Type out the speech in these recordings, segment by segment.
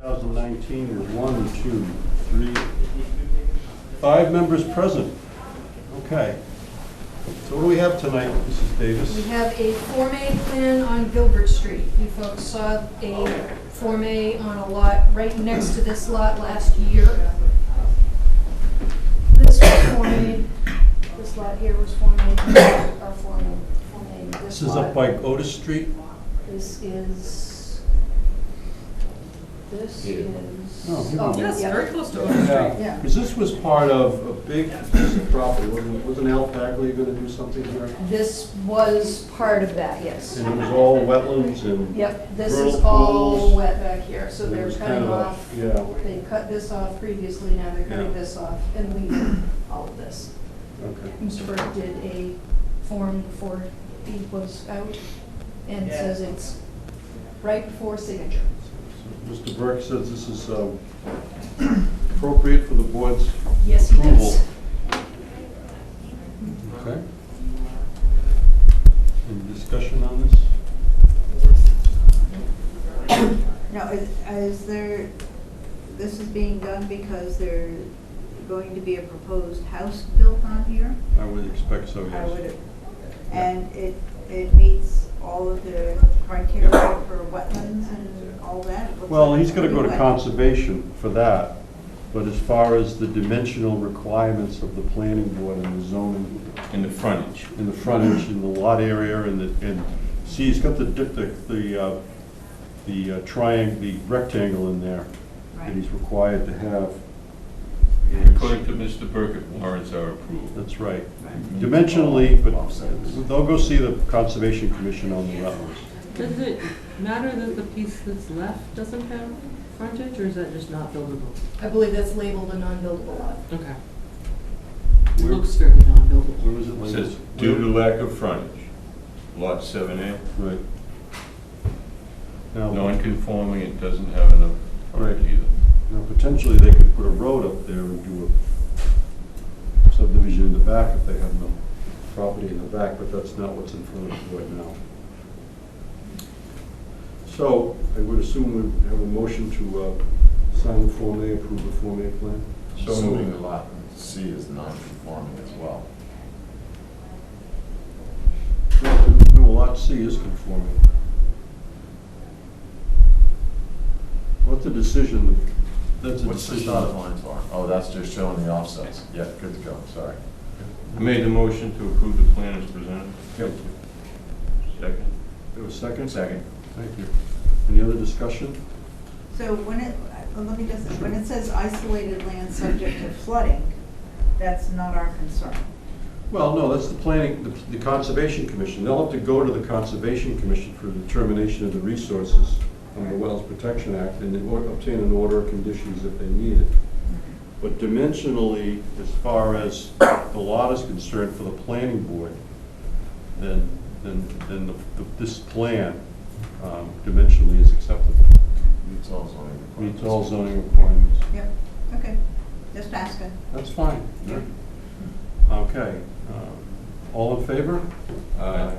2019 with 1, 2, 3, 5 members present. Okay. So what do we have tonight, Mrs. Davis? We have a Form A plan on Gilbert Street. You folks saw a Form A on a lot right next to this lot last year. This was Form A. This lot here was Form A. Our Form A. This is up by Otis Street? This is. Yes, yeah. very close to Otis Street. Yeah. Because this was part of a big piece of property. Wasn't Al Pagley going to do something here? This was part of that, yes. And it was all wetlands and Yep, this vernal is all pools. wet back here, so It they're was cutting kind of a- off. yeah. They cut this off previously, now they're cutting Yeah. this off and leaving all of this. Okay. Mr. Burke did a form before he was out and says it's right before signature. So Mr. Burke says this is appropriate for the board's Yes, he approval. does. Okay. Any discussion on this? Now, is there, this is being done because there's going to be a proposed house built on here? I would expect so, I yes. would, and it meets all of the criteria for wetlands and all that? It looks Well, like he's got to go to wet. conservation for that, but as far as the dimensional requirements of the planning board and the zoning, In the frontage. in the frontage, in the lot area, and see, he's got the triangle, the rectangle in there that Right. he's required to have. According to Mr. Burke, it warrants our approval. That's right. Right. Dimensionally, but they'll go see the Conservation Commission on the wetlands. Does it matter that the piece that's left doesn't have frontage, or is that just not buildable? I believe that's labeled a non-buildable lot. Okay. It Where- looks fairly non-buildable. Where was it It labeled? says, due to lack of frontage, lot 7A, Right. Now, non-conforming, it doesn't have enough frontage either. now, potentially, they could put a road up there and do a subdivision in the back if they have no property in the back, but that's not what's in front of us right now. So, I would assume we have a motion to sign the Form A, approve the Form A plan. So Assuming moved. the lot C is non-conforming as well. No, Lot C is conforming. What's the decision? That's a What's the decision. dotted line for? Oh, that's just showing the offsets. Yeah, good to go, sorry. I made the motion to approve the plan as presented. Yep. Second. There was a second? Second. Thank you. Any other discussion? So when when it says isolated land subject to flooding, that's not our concern. Well, no, that's the planning, the Conservation Commission. They'll have to go to the Conservation Commission for determination of the resources under the Wells Protection Act and obtain an order of conditions if they need it. But dimensionally, as far as the lot is concerned for the planning board, then this plan dimensionally is acceptable. Meets all zoning requirements. Meets all zoning requirements. Yep, okay, just asking. That's fine. Yep. Okay. All in favor? Aye.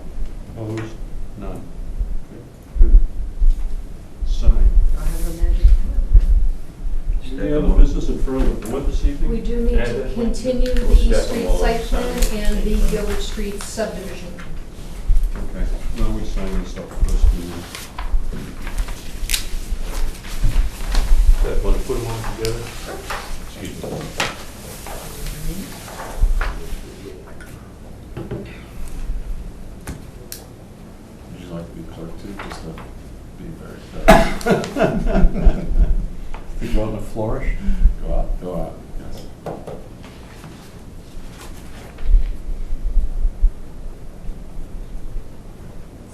Opposed? None. Okay, good. Sign. I have a magic Any other business in front of the board this evening? We do need to continue the East Street site plan and the Gilbert Street subdivision. Okay, now we sign this up first. Want to put them all together? Excuse me. Would you like to be clerk too, just to be very fair? To go out in a flourish? Go out, yes.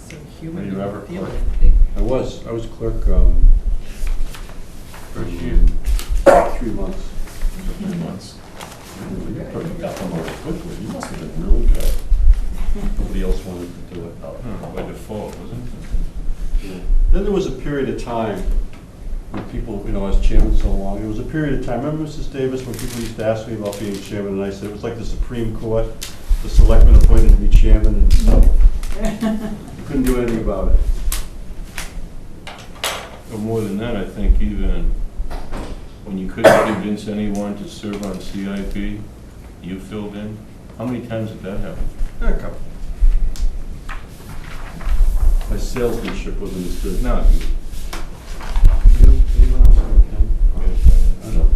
So human. Are you ever feeling. I was clerk First year. 3 months. 3 months. You got them over quickly, you must have been really good. Nobody else wanted to do it. By default, wasn't it? Then there was a period of time when people, you know, I was chairman so long, there was a period of time, remember Mrs. Davis, when people used to ask me about being chairman, and I said it was like the Supreme Court, the selectmen appointed me chairman and stuff. You couldn't do anything about it. Or more than that, I think even when you couldn't convince anyone to serve on CIP, you filled in. How many times did that happen? A couple. My salesmanship wasn't as good. No. Anyone else on the camera? I don't.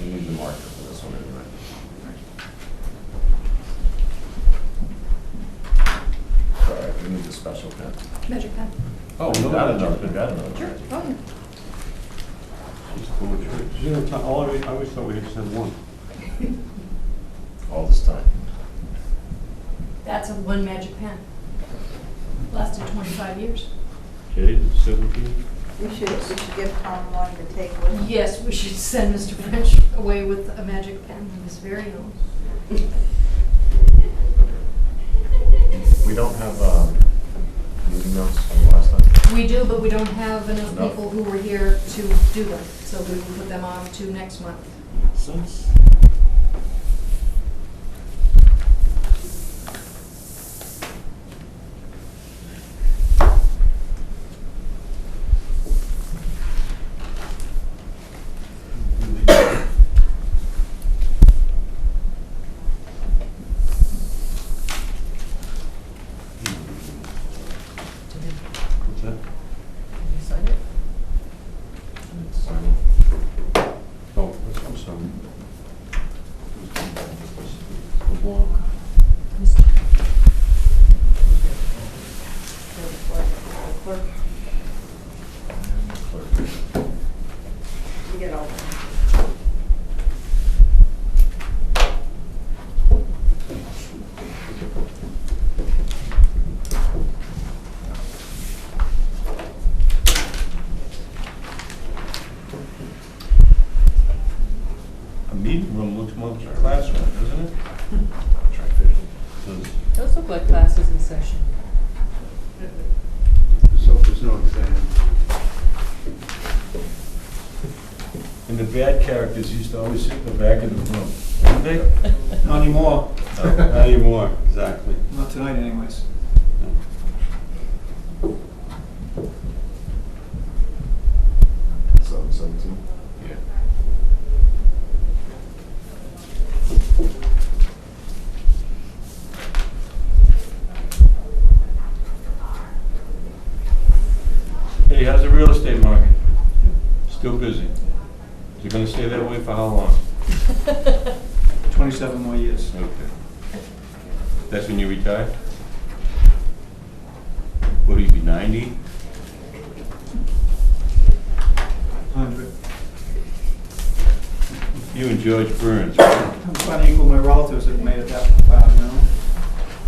We need the marker for this one anyway. Sorry, we need the special pen. Magic pen. Oh, We no, got no, another, we got another. Sure. Oh, yeah. She's full of tricks. You know, I always thought we just had one. All this time. That's a one magic pen. Lasted 25 years. Jade, 17? We should give Tom one to take with him. Yes, we should send Mr. French away with a magic pen of his very own. We don't have, meeting notes from last time? We do, but we don't have enough Enough. people who were here to do them, so we will put them on to next month. Since. What's that? Can you sign it? Oh, I'm sorry. The block. You get all that. A meeting room looks more like a classroom, doesn't it? Try fishing. Does- Those look like classes in session. So there's no exam. And the bad characters used to always sit in the back of the room, didn't they? Not anymore. Not anymore, exactly. Not tonight anyways. So, 17. Yeah. Hey, how's the real estate market? Still busy? Is it gonna stay that way for how long? 27 more years. Okay. That's when you retire? What, do you be 90? 100. You and George Burns, right? I'm trying to equal my relatives that made it that far, you know?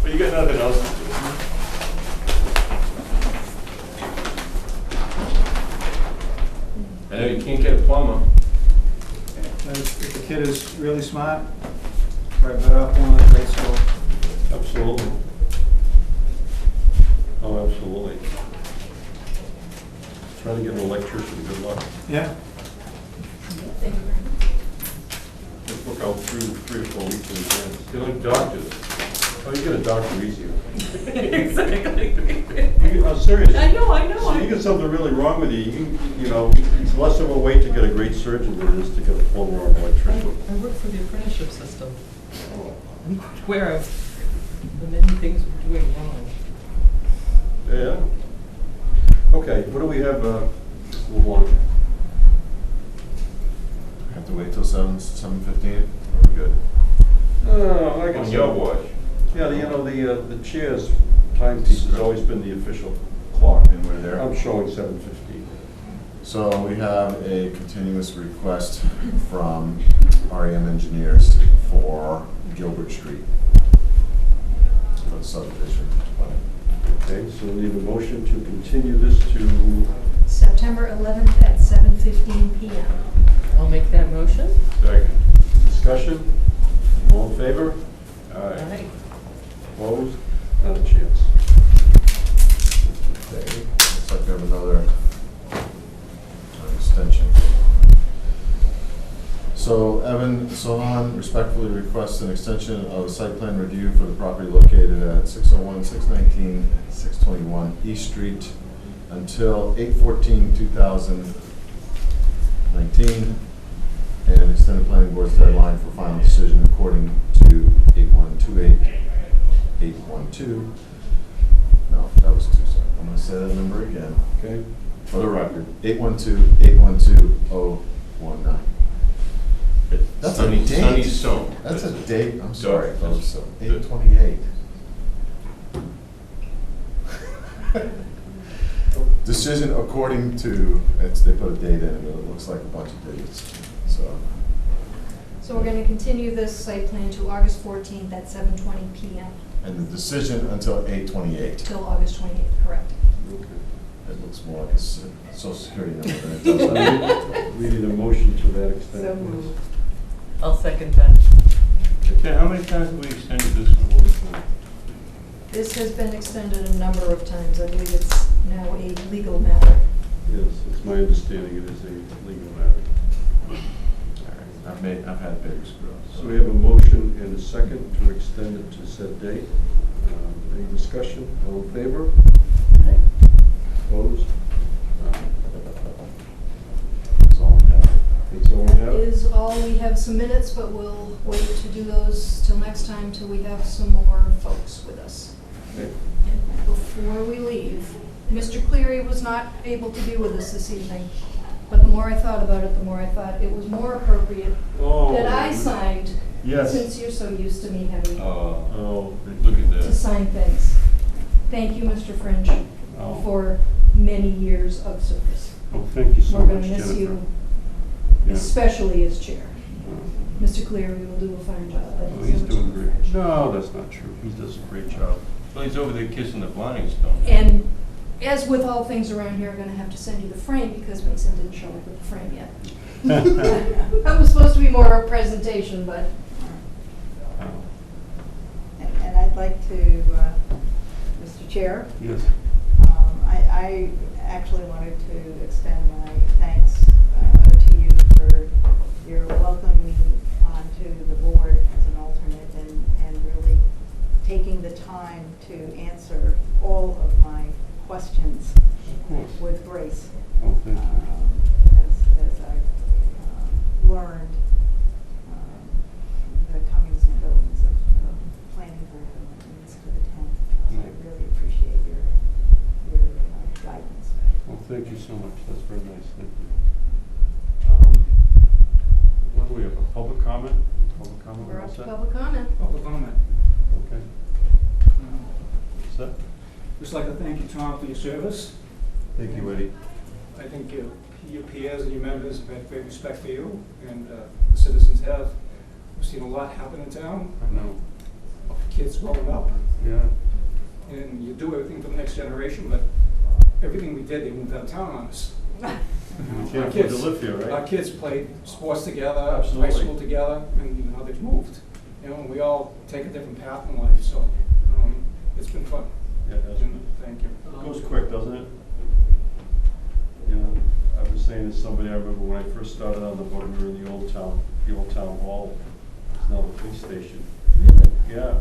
Well, you got nothing else to do. I know you can't get a plumber. If the kid is really smart, probably better off going to the grade school. Absolutely. Oh, absolutely. Trying to get an electrician, good luck. Yeah. Thank you very much. Just look out through 3 or 4 weeks in advance. They're like doctors. Oh, you get a doctor easier. Exactly. I'm serious. I know. So you get something really wrong with you, you know, it's less of a wait to get a great surgeon than it is to get a plumber or an electrician. I work for the apprenticeship system. Oh. I'm aware of the many things we're doing wrong. Yeah. Okay, what do we have, let's move on. Have to wait till 7:15? Are we good? Oh, I On your watch. Yeah, you know, the chair's timepiece has always been the official clock. And we're there? I'm showing 7:15. So we have a continuous request from REM Engineers for Gilbert Street for the subdivision plan. Okay, so we need a motion to continue this to, September 11th at 7:15 p.m. I'll make that motion. Second. discussion. All in favor? Aye. Opposed? Not a chance. Okay, looks like we have another extension. So Evan Sohan respectfully requests an extension of the site plan review for the property located at 601, 619, 621 East Street until 8/14/2019, and extend the planning board's deadline for final decision according to 8128/812. No, that was too soon. I'm gonna say that number again, Okay? for the record, 812/812/019. That's a Sunny, date. Sunny Stone. That's a date, I'm sorry, Dark. folks, so 8/28. Decision according to, they put a date in it, but it looks like a bunch of dates, so. So we're gonna continue this site plan to August 14th at 7:20 PM And the decision until 8/28. till August 28th, correct? Okay. It looks more like a social security number than it does. We need a motion to that extent. So please. moved. I'll second that. Okay, how many times have we extended this for? This has been extended a number of times. I believe it's now a legal matter. Yes, it's my understanding it is a legal matter. I've had bigger screws. So we have a motion and a second to extend it to said date. Any discussion? All in favor? Opposed? That's all I have. That's all we That have? is all. We have some minutes, but we'll wait to do those till next time, till we have some more folks with us. Okay. And before we leave, Mr. Cleary was not able to be with us this evening, but the more I thought about it, the more I thought it was more appropriate Oh. that I signed, Yes. since you're so used to me having Oh. Look at to that. sign things. Thank you, Mr. Fringe, Oh. for many years of service. Oh, thank you so We're much, gonna Jennifer. miss you, Yeah. especially as chair. Oh. Mr. Cleary will do a fine job. Thank Oh, you so he's much, doing Mr. great. Fringe. No, that's not true. He does a great job. Well, he's over there kissing the blinds, don't he? And as with all things around here, I'm gonna have to send you the frame because Mason didn't show up with the frame yet. That was supposed to be more of a presentation, but And I'd like to, Mr. Chair, Yes. I actually wanted to extend my thanks to you for your welcoming me onto the board as an alternate and really taking the time to answer all of my questions Of course. with grace. Oh, thank you. As I've learned the comings and goings of planning board and to the town. So I really appreciate your guidance. Well, thank you so much. That's very nice. Thank you. What do we have? A public comment? Public comment? we're All up to set? public comment. Public comment. Okay. Set? Just like to thank you, Tom, for your service. Thank you, Eddie. I think your peers and your members have had great respect for you, and the citizens have. We've seen a lot happen in town, I know. kids growing up, Yeah. and you do everything for the next generation, but everything we did, they moved out of town on us. You Our can't afford to kids- live here, Our right? kids played sports together, Absolutely. high school together, and now they've moved. You know, we all take a different path in life, so it's been fun. Yeah, it has been. Thank you. It goes quick, doesn't it? You know, I was saying to somebody, I remember when I first started on the board, we were in the old town hall. It's now the police station. Really? Yeah,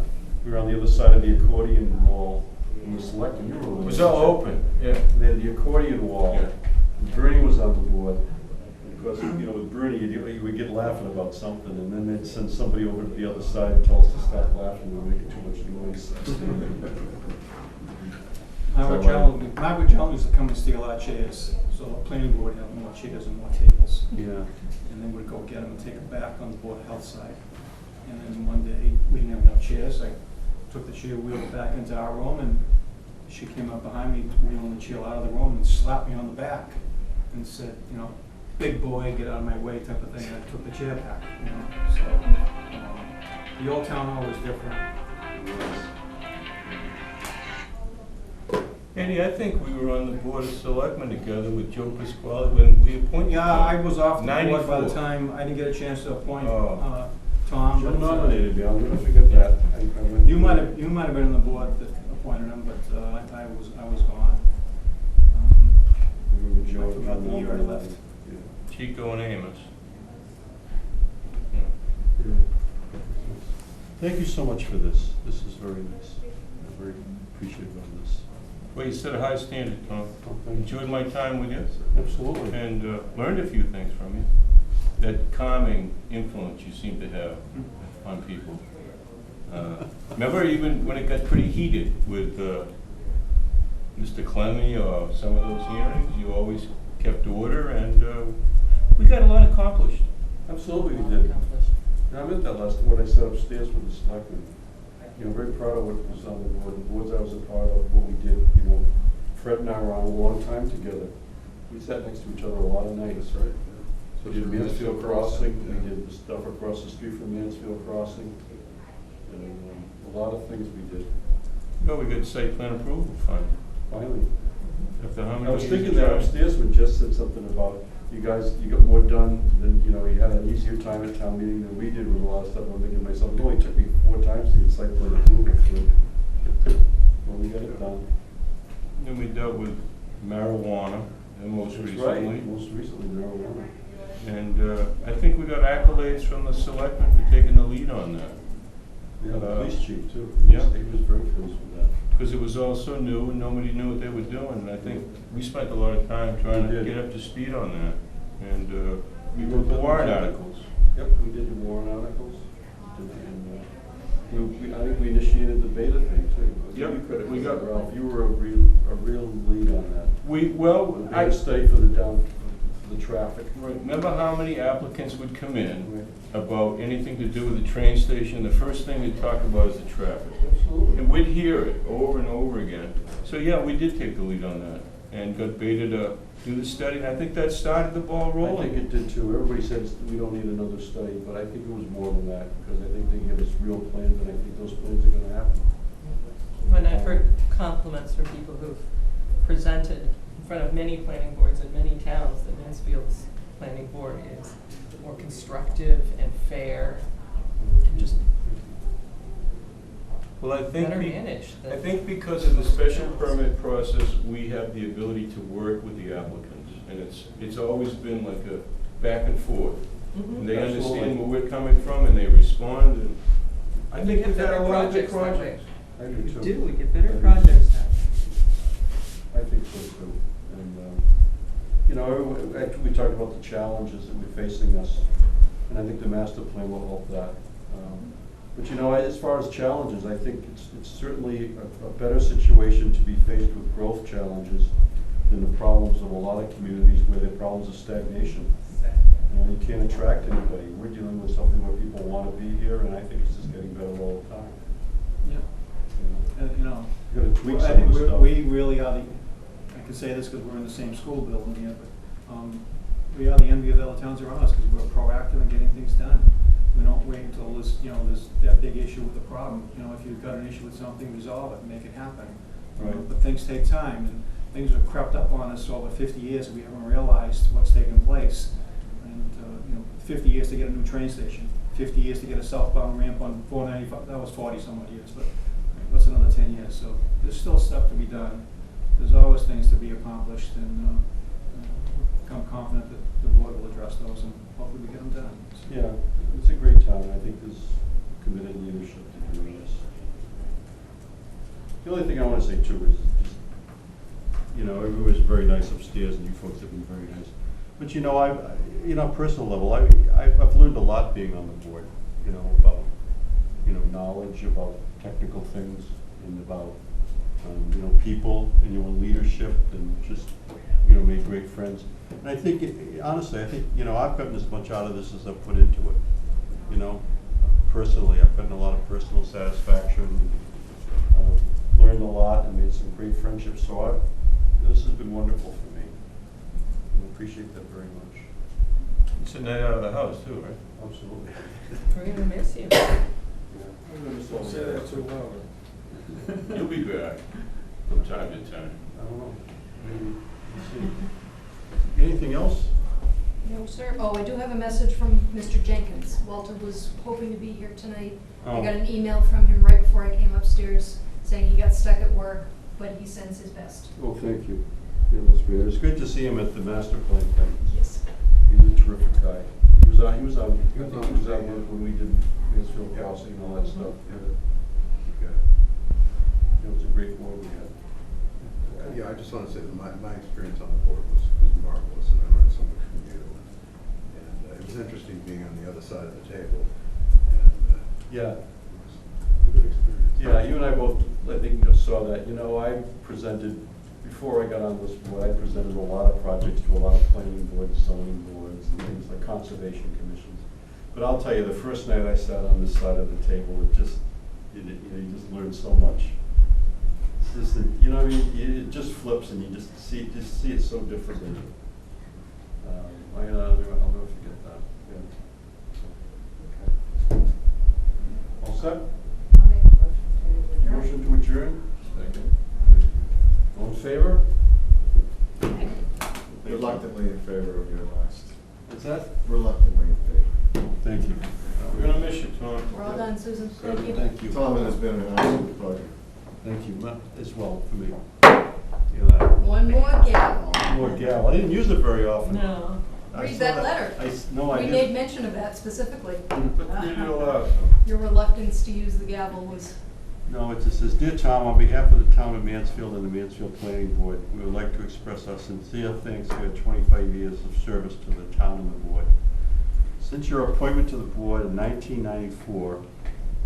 we were on the other side of the accordion wall in the select, and you were. It was all open, yeah. They had the accordion wall. Yeah. And Bernie was on the board. And of course, you know, with Bernie, you would get laughing about something, and then they'd send somebody over to the other side and tell us to stop laughing, we were making too much noise. Margaret Jones used to come and steal our chairs, so the planning board had more chairs and more tables. Yeah. And they would go get them and take them back on the board of health side. And then one day, we didn't have enough chairs, I took the chair, wheeled it back into our room, and she came up behind me, wheeling the chair out of the room and slapped me on the back and said, you know, big boy, get out of my way type of thing, and I took the chair back, you know, so, the old town hall was different. Eddie, I think we were on the board of selectmen together with Joe Pasquale when we appointed. Yeah, I was off the board by the 94. time, I didn't get a chance to appoint, Oh. Tom. Joe but, nominated me, I'll never forget that. I went You to- might have been on the board that appointed him, but I was gone. I remember Joe. I forgot the year I left. Yeah. Chico and Amos. Thank you so much for this. This is very nice. I'm very appreciative of this. Well, you set a high standard, Tom. Okay. Enjoyed my time with you Absolutely. and learned a few things from you. That calming influence you seem to have on people. Remember even when it got pretty heated with Mr. Clemmy or some of those hearings, you always kept order and we got a lot accomplished. Absolutely, we did. And I meant that what I said upstairs with the selectmen. You know, very proud of what was on the board, the boards I was a part of, what we did, you know. Fred and I were on a long time together. We sat next to each other a lot of nights. Right. So we did Mansfield Crossing, we did the stuff across the street from Mansfield Crossing, and a lot of things we did. Well, we got site plan approval finally. Finally. After how many I was years thinking of that trying? upstairs when Jess said something about you guys, you got more done than, you know, you had an easier time at town meeting than we did with a lot of stuff. I'm thinking to myself, it only took me 4 times to get site plan approval for it. Well, we got it done. Then we dealt with marijuana, and most That's recently. right, most recently marijuana. And I think we got accolades from the selectmen for taking the lead on that. Yeah, the police chief too. Yeah. He was very pleased with that. Because it was all so new and nobody knew what they were doing. And I think we spent a lot of time trying We to did. get up to speed on that. And we We wrote the did. warrant articles. Yep, we did the warrant articles. And I think we initiated the beta thing too. Yep, You could have, we got- Ralph, you were a real lead on that. Well, The I beta study for the traffic. remember how many applicants would come in about anything to do with the train station. The first thing they'd talk about is the traffic. Absolutely. And we'd hear it over and over again. So yeah, we did take the lead on that and got Beta to do the study. And I think that started the ball I rolling. think it did too. Everybody says we don't need another study, but I think it was more than that, because I think they give us real plans, and I think those plans are gonna happen. When I've heard compliments from people who've presented in front of many planning boards in many towns, that Mansfield's planning board is more constructive and fair, and just Well, I think better managed. I think because of the special permit process, we have the ability to work with the applicants. And it's always been like a back and forth. Mhm. And they Absolutely. understand where we're coming from and they respond. And I We think get we've had a better lot of good projects that way. projects. I do We too. do, we get better projects now. I think so too. And, you know, after we talked about the challenges that were facing us, and I think the master plan will help that. But you know, as far as challenges, I think it's certainly a better situation to be faced with growth challenges than the problems of a lot of communities where their problems are stagnation. You know, you can't attract anybody. We're dealing with something where people want to be here, and I think it's just getting better all the time. Yeah, You know, you know, you gotta tweak I some think of the stuff. we really are I can say this because we're in the same school building here, but we are the envy of the other towns around us because we're proactive in getting things done. We don't wait until there's, you know, there's that big issue with the problem. You know, if you've got an issue with something, resolve it and make it happen. Right. But things take time, and things have crept up on us over 50 years. We haven't realized what's taken place. And, you know, 50 years to get a new train station, 50 years to get a southbound ramp on 495, that was 40 some odd years, but what's another 10 years? So there's still stuff to be done. There's always things to be accomplished, and I'm confident that the board will address those and hopefully we get them done. So. Yeah, it's a great town. I think there's committed leadership to doing this. The only thing I want to say too is just, you know, everyone was very nice upstairs, and you folks have been very nice. But you know, you know, personal level, I've learned a lot being on the board. You know, about, you know, knowledge about technical things, and about you know, people, and your leadership, and just, you know, made great friends. And I think, honestly, I think, you know, I've gotten as much out of this as I've put into it. You know, personally, I've gotten a lot of personal satisfaction, learned a lot, and made some great friendships. So this has been wonderful for me. I appreciate that very much. It's a night out of the house too, right? Absolutely. We're gonna miss you. Yeah. I'm gonna miss all Say that. that too loud. You'll be back from time to time. I don't know. Maybe. We'll see. Anything else? No, sir. Oh, I do have a message from Mr. Jenkins. Walter was hoping to be here tonight. I Oh. got an email from him right before I came upstairs saying he got stuck at work, but he sends his best. Oh, thank you. Yeah, that's great. It was good to see him at the master plan thing. Yes. He's a terrific guy. He was on when we did Mansfield Crossing and all that stuff. Yeah. It was a great board we had. Yeah, I just want to say that my experience on the board was marvelous, and I learned so much from you. And it was interesting being on the other side of the table, and Yeah. it was a good experience. Yeah, you and I both, I think, just saw that. You know, I presented, before I got on this board, I presented a lot of projects to a lot of planning boards, zoning boards, and things like conservation commissions. But I'll tell you, the first night I sat on this side of the table, it just, you just learn so much. It's just, that, you know, it just flips and you just see it so differently. I'll never forget that. Yeah. Okay. All set? I'll make a motion to adjourn. Motion to adjourn? Second. All in favor? Reluctantly in favor of your last. What's that? Reluctantly in favor. Thank you. We're gonna miss you, Tom. We're all done, Susan, thank you. Thank you. Tom, it has been an absolute pleasure. Thank you, as well, for me. Yeah. One more gavel. More gal, I didn't use it very often. No. I Read saw that letter. No, I We didn't. made mention of that specifically. But read it aloud. Your reluctance to use the gavel was, No, it just says, "Dear Tom, on behalf of the town of Mansfield and the Mansfield Planning Board, we would like to express our sincere thanks for your 25 years of service to the town and the board. Since your appointment to the board in 1994,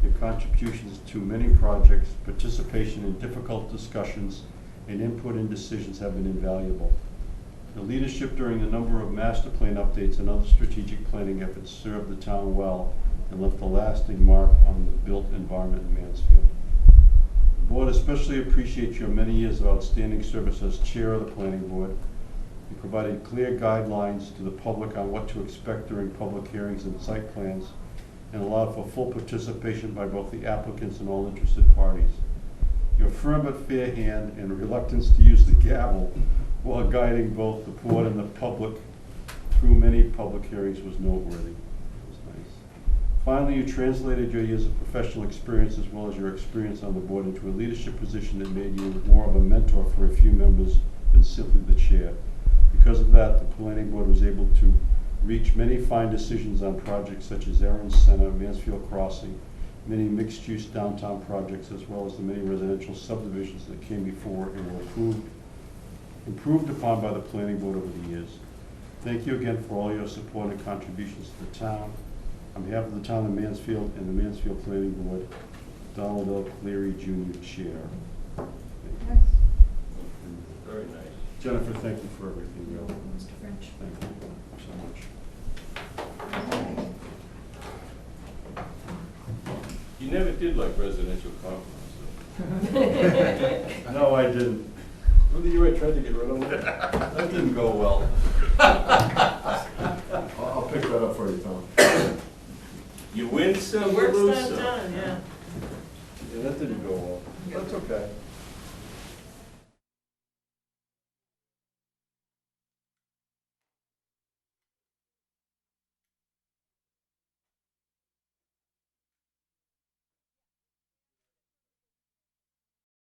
your contributions to many projects, participation in difficult discussions, and input in decisions have been invaluable. Your leadership during the number of master plan updates and other strategic planning efforts served the town well and left a lasting mark on the built environment in Mansfield. The board especially appreciates your many years of outstanding service as chair of the planning board. You provided clear guidelines to the public on what to expect during public hearings and site plans, and allowed for full participation by both the applicants and all interested parties. Your firm but fair hand and reluctance to use the gavel while guiding both the board and the public through many public hearings was noteworthy. It was nice. Finally, you translated your years of professional experience as well as your experience on the board into a leadership position that made you more of a mentor for a few members than simply the chair. Because of that, the planning board was able to reach many fine decisions on projects such as Aaron's Center, Mansfield Crossing, many mixed-use downtown projects, as well as the many residential subdivisions that came before and were improved upon by the planning board over the years. Thank you again for all your support and contributions to the town. On behalf of the town of Mansfield and the Mansfield Planning Board, Donald L. Cleary, Jr., Chair. Thank you. Very nice. Jennifer, thank you for everything, really. Mr. French. Thank you so much. You never did like residential compliments. No, I didn't. Remember the year I tried to get rid of it? That didn't go well. I'll pick that up for you, Tom. You win The some, you work's lose not some. done, yeah. Yeah, that didn't go well. That's okay.